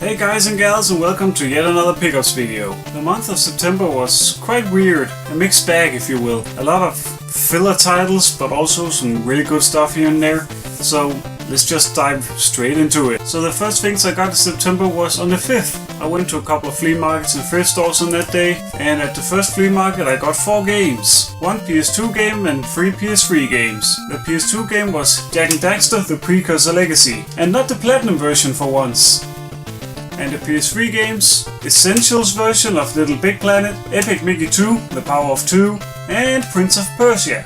Hey guys and gals, and welcome to yet another pickups video. The month of September was quite weird, a mixed bag if you will. A lot of filler titles, but also some really good stuff here and there. So let's just dive straight into it. So the first things I got in September was on the 5th. I went to a couple of flea markets and thrift stores on that day, and at the first flea market I got 4 games. 1 PS2 game and 3 PS3 games. The PS2 game was Jak and Daxter: The Precursor Legacy, and not the Platinum version for once. And the PS3 games, Essentials version of Little Big Planet, Epic Mickey 2, The Power of 2, and Prince of Persia.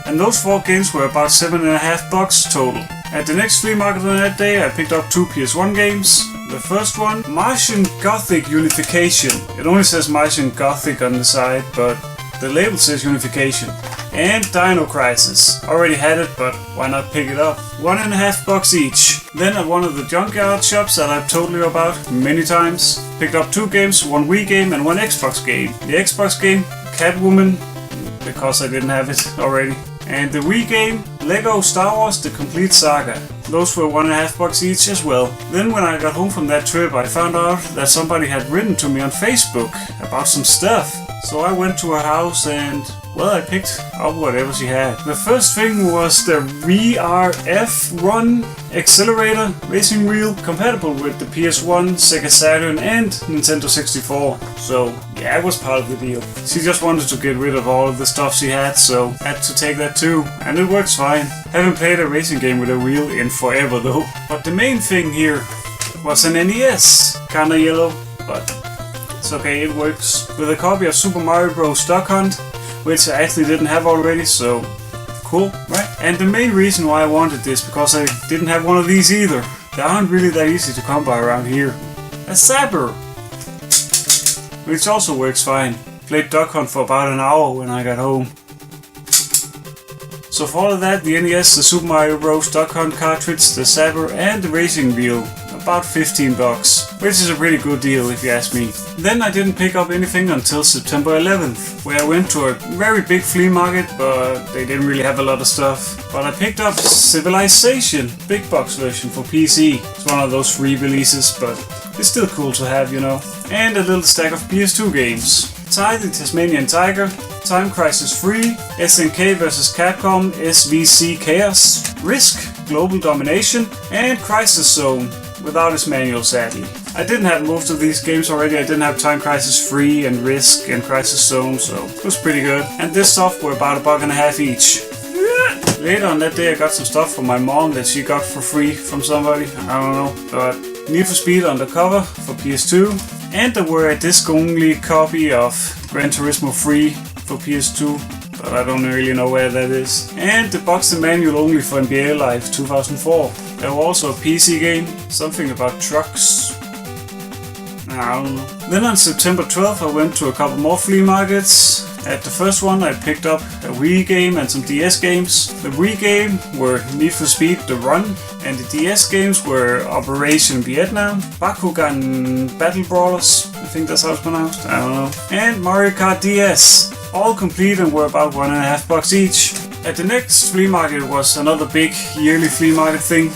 And those 4 games were about $7.50 total. At the next flea market on that day I picked up 2 PS1 games. The first one, Martian Gothic Unification. It only says Martian Gothic on the side, but the label says Unification. And Dino Crisis. Already had it, but why not pick it up? $1.50 each. Then at one of the junkyard shops that I've told you about many times, picked up 2 games, 1 Wii game and 1 Xbox game. The Xbox game, Catwoman, because I didn't have it already. And the Wii game, Lego Star Wars The Complete Saga. Those were $1.50 each as well. Then when I got home from that trip I found out that somebody had written to me on Facebook about some stuff. So I went to her house and, well, I picked up whatever she had. The first thing was the VRF Run Accelerator Racing Wheel, compatible with the PS1, Sega Saturn and Nintendo 64. So yeah, it was part of the deal. She just wanted to get rid of all of the stuff she had, so I had to take that too. And it works fine. Haven't played a racing game with a wheel in forever though. But the main thing here was an NES. Kinda yellow, but it's okay, it works. With a copy of Super Mario Bros. Duck Hunt, which I actually didn't have already, so cool, right? And the main reason why I wanted this, because I didn't have one of these either. They aren't really that easy to come by around here. A Zapper, which also works fine. Played Duck Hunt for about an hour when I got home. So for all of that, the NES, the Super Mario Bros. Duck Hunt cartridge, the Zapper and the racing wheel, about $15, which is a pretty good deal if you ask me. Then I didn't pick up anything until September 11th, where I went to a very big flea market, but they didn't really have a lot of stuff. But I picked up Civilization, big box version for PC. It's one of those free releases, but it's still cool to have, you know. And a little stack of PS2 games. Ty the Tasmanian Tiger, Time Crisis 3, SNK vs Capcom SVC Chaos, Risk, Global Domination, and Crisis Zone, without its manual sadly. I didn't have most of these games already. I didn't have Time Crisis 3 and Risk and Crisis Zone, so it was pretty good. And this stuff were about $1.50 each. Later on that day I got some stuff from my mom that she got for free from somebody, I don't know, but Need for Speed Undercover for PS2. And there were a disc-only copy of Gran Turismo 3 for PS2, but I don't really know where that is. And the box and manual only for NBA Live 2004. There were also a PC game, something about trucks. I don't know. Then on September 12th I went to a couple more flea markets. At the first one I picked up a Wii game and some DS games. The Wii game were Need for Speed The Run, and the DS games were Operation Vietnam, Bakugan Battle Brawlers, I think that's how it's pronounced, I don't know, and Mario Kart DS. All complete and were about $1.50 each. At the next flea market was another big yearly flea market thing.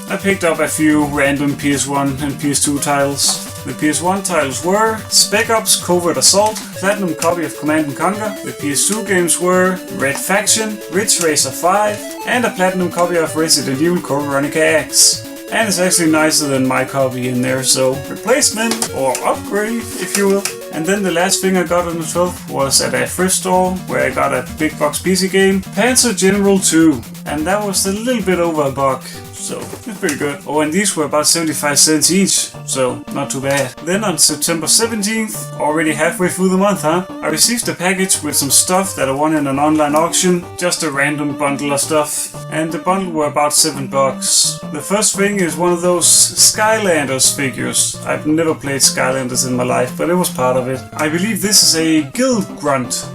I picked up a few random PS1 and PS2 titles. The PS1 titles were Spec Ops Covert Assault, Platinum copy of Command & Conquer. The PS2 games were Red Faction, Ridge Racer 5, and a Platinum copy of Resident Evil Code Veronica X. And it's actually nicer than my copy in there, so replacement or upgrade if you will. And then the last thing I got on the 12th was at a thrift store where I got a big box PC game, Panzer General 2, and that was a little bit over $1. So it's pretty good. Oh, and these were about 75 cents each, so not too bad. Then on September 17th, already halfway through the month, I received a package with some stuff that I won in an online auction, just a random bundle of stuff, and the bundle were about $7. The first thing is one of those Skylanders figures. I've never played Skylanders in my life, but it was part of it. I believe this is a Guild Grunt,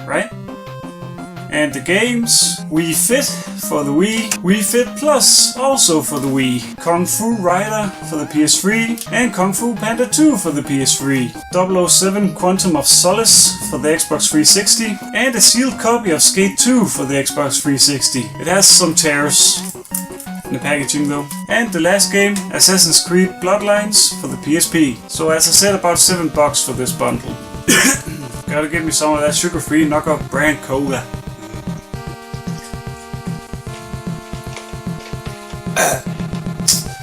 right? And the games, Wii Fit for the Wii, Wii Fit Plus also for the Wii, Kung Fu Rider for the PS3, and Kung Fu Panda 2 for the PS3, 007 Quantum of Solace for the Xbox 360, and a sealed copy of Skate 2 for the Xbox 360. It has some tears. in the packaging though. And the last game, Assassin's Creed Bloodlines for the PSP. So as I said, about $7 for this bundle. Gotta get me some of that sugar-free knockoff brand cola.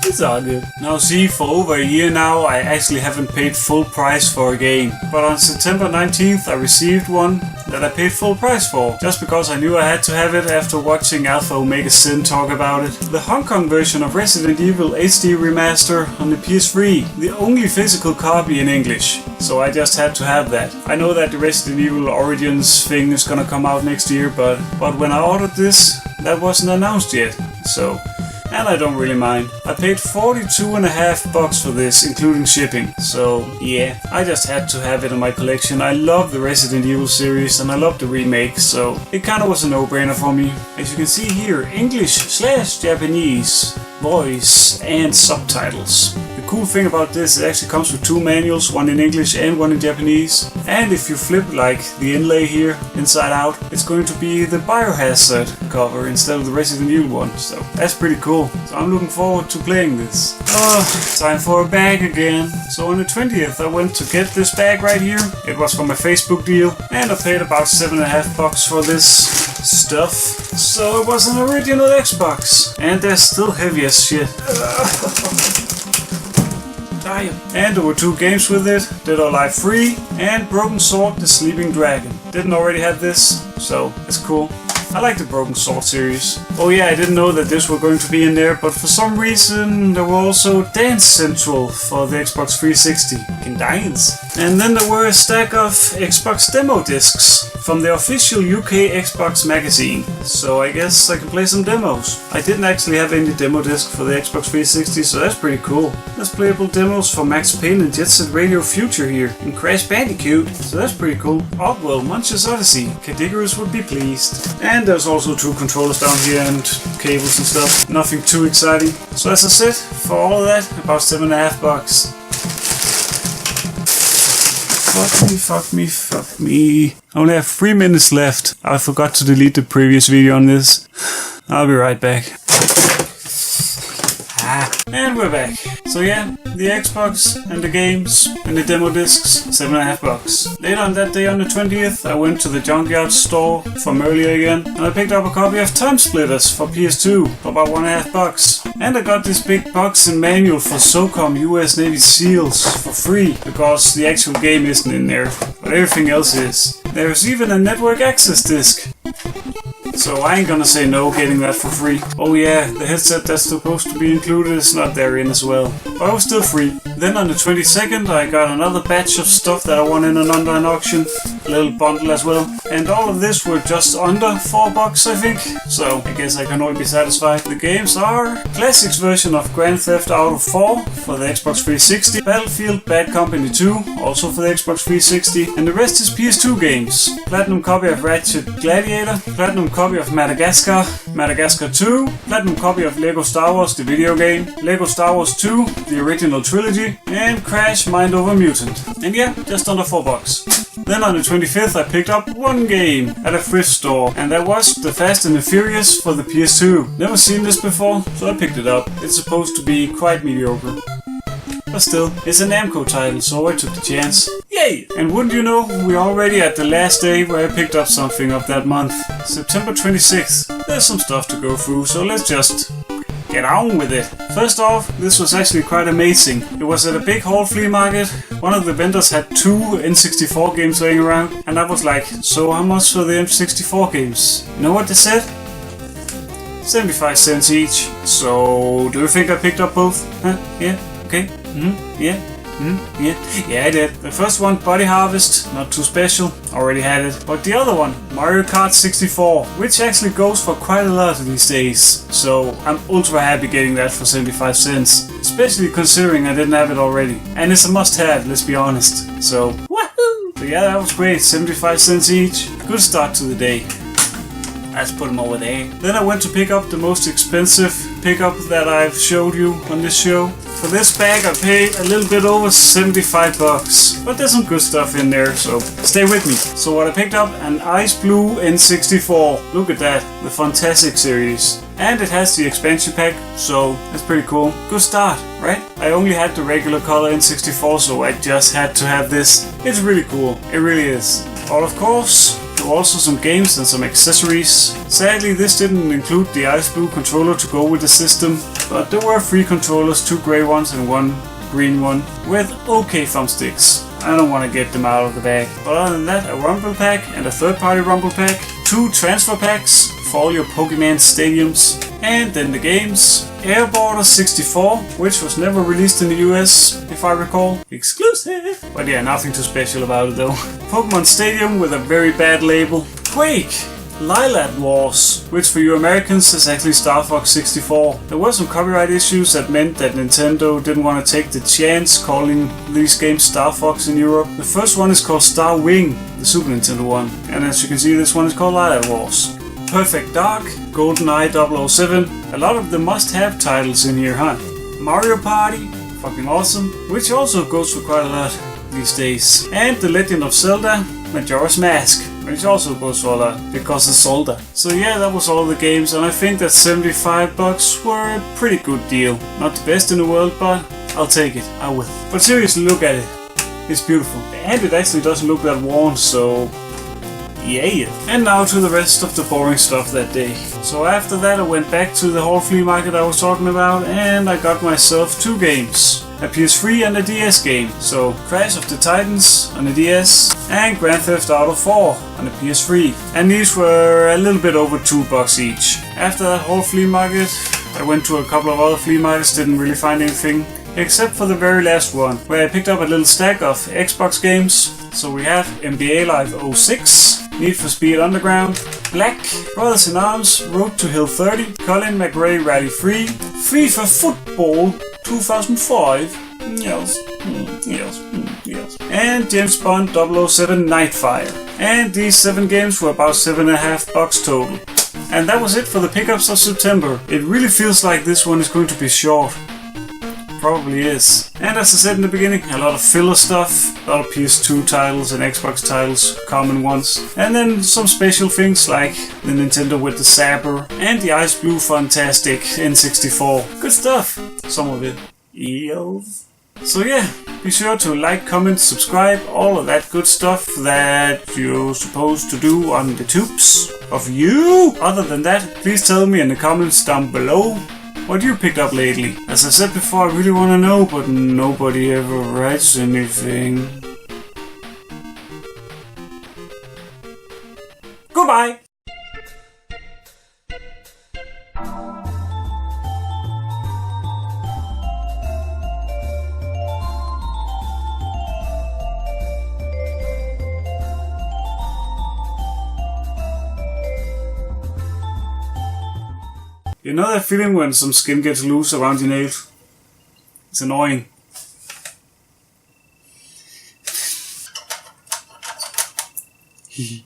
It's all good. Now see, for over a year now I actually haven't paid full price for a game. But on September 19th I received one that I paid full price for, just because I knew I had to have it after watching Alpha Omega Sin talk about it. The Hong Kong version of Resident Evil HD Remaster on the PS3, the only physical copy in English. So I just had to have that. I know that the Resident Evil Origins thing is gonna come out next year, but when I ordered this, that wasn't announced yet. So, and I don't really mind. I paid $42.50 for this, including shipping. So yeah, I just had to have it in my collection. I love the Resident Evil series and I love the remake, so it kinda was a no-brainer for me. As you can see here, English/Japanese, voice and subtitles. The cool thing about this, it actually comes with two manuals, one in English and one in Japanese. And if you flip like the inlay here, inside out, it's going to be the Biohazard cover instead of the Resident Evil one. So that's pretty cool. So I'm looking forward to playing this. Oh, time for a bag again. So on the 20th I went to get this bag right here. It was from a Facebook deal and I paid about $7.50 for this stuff. So it was an original Xbox. And they're still heavy as shit. And there were two games with it, Dead or Alive 3 and Broken Sword The Sleeping Dragon. Didn't already have this, so it's cool. I like the Broken Sword series. Oh yeah, I didn't know that this were going to be in there, but for some reason there were also Dance Central for the Xbox 360. Can dance. And then there were a stack of Xbox demo discs from the official UK Xbox magazine. So I guess I can play some demos. I didn't actually have any demo disc for the Xbox 360, so that's pretty cool. There's playable demos for Max Payne and Jet Set Radio Future here, and Crash Bandicoot, so that's pretty cool. Oddworld, Munch's Odyssey, Cadigarus would be pleased. And there's also two controllers down here and cables and stuff. Nothing too exciting. So as I said, for all of that, about $7.50. Fuck me. I only have 3 minutes left. I forgot to delete the previous video on this. I'll be right back. And we're back. So yeah, the Xbox and the games and the demo discs, $7.50. Later on that day on the 20th, I went to the Junkyard store from earlier again, and I picked up a copy of Time Splitters for PS2 for about $1.50. And I got this big box and manual for SOCOM US Navy SEALs for free, because the actual game isn't in there, but everything else is. There's even a network access disc. So I ain't gonna say no getting that for free. Oh yeah, the headset that's supposed to be included is not there in as well. But it was still free. Then on the 22nd I got another batch of stuff that I won in an online auction. A little bundle as well. And all of this were just under $4 I think. So I guess I can only be satisfied. The games are Classics version of Grand Theft Auto 4 for the Xbox 360. Battlefield Bad Company 2 also for the Xbox 360. And the rest is PS2 games. Platinum copy of Ratchet Gladiator. Platinum copy of Madagascar, Madagascar 2, platinum copy of Lego Star Wars the video game, Lego Star Wars 2, the original trilogy, and Crash Mind Over Mutant. And yeah, just under $4. Then on the 25th I picked up one game at a thrift store, and that was The Fast and the Furious for the PS2. Never seen this before, so I picked it up. It's supposed to be quite mediocre. But still, it's a Namco title, so I took the chance. Yay! And wouldn't you know, we're already at the last day where I picked up something of that month. September 26th. There's some stuff to go through, so let's just get on with it. First off, this was actually quite amazing. It was at a big hall flea market. One of the vendors had 2 N64 games laying around, and I was like, so how much for the N64 games? You know what they said? 75 cents each. So, do you think I picked up both? Huh? Yeah? Okay. Yeah. Yeah, I did. The first one, Body Harvest, not too special, already had it. But the other one, Mario Kart 64, which actually goes for quite a lot these days. So I'm ultra happy getting that for 75 cents, especially considering I didn't have it already. And it's a must-have, let's be honest. So, woohoo! So yeah, that was great, 75 cents each. Good start to the day. Let's put them over there. Then I went to pick up the most expensive pickup that I've showed you on this show. For this bag I paid a little bit over 75 bucks, but there's some good stuff in there, so stay with me. So what I picked up, an ice blue N64. Look at that, the Fantastic series. And it has the expansion pack, so that's pretty cool. Good start, right? I only had the regular color N64, so I just had to have this. It's really cool, it really is. All of course, there were also some games and some accessories. Sadly, this didn't include the ice blue controller to go with the system, but there were 3 controllers, 2 grey ones and 1 green one, with okay thumbsticks. I don't want to get them out of the bag. But other than that, a rumble pack and a third-party rumble pack, 2 transfer packs for all your Pokemon stadiums, and then the games. Airborder 64, which was never released in the US, if I recall. Exclusive! But yeah, nothing too special about it though. Pokemon Stadium with a very bad label. Quake! Lilat Wars, which for you Americans is actually Star Fox 64. There were some copyright issues that meant that Nintendo didn't want to take the chance calling these games Star Fox in Europe. The first one is called Star Wing, the Super Nintendo one, and as you can see this one is called Lilat Wars. Perfect Dark, GoldenEye 007, a lot of the must-have titles in here, huh? Mario Party, fucking awesome, which also goes for quite a lot these days. And The Legend of Zelda, Majora's Mask, which also goes for a lot, because it's Zelda. So yeah, that was all the games, and I think that 75 bucks were a pretty good deal. Not the best in the world, but I'll take it, I will. But seriously, look at it. It's beautiful. And it actually doesn't look that worn, so yeah. And now to the rest of the boring stuff that day. So after that I went back to the whole flea market I was talking about, and I got myself 2 games. A PS3 and a DS game. So Crash of the Titans on the DS and Grand Theft Auto 4 on the PS3. And these were a little bit over $2 each. After that whole flea market I went to a couple of other flea markets, didn't really find anything. Except for the very last one, where I picked up a little stack of Xbox games. So we have NBA Live 06, Need for Speed Underground, Black, Brothers in Arms, Road to Hill 30, Colin McRae Rally 3, FIFA Football 2005, yes, and James Bond 007 Nightfire. And these 7 games were about $7.50 total. And that was it for the pickups of September. It really feels like this one is going to be short. Probably is. And as I said in the beginning, a lot of filler stuff, a lot of PS2 titles and Xbox titles, common ones, and then some special things like the Nintendo with the Zapper and the Ice Blue Fantastic N64. Good stuff, some of it. Eels. So yeah, be sure to like, comment, subscribe, all of that good stuff that you're supposed to do on the tubes of you. Other than that, please tell me in the comments down below what you picked up lately. As I said before, I really want to know, but nobody ever writes anything. Goodbye! You know that feeling when some skin gets loose around your nails? It's annoying.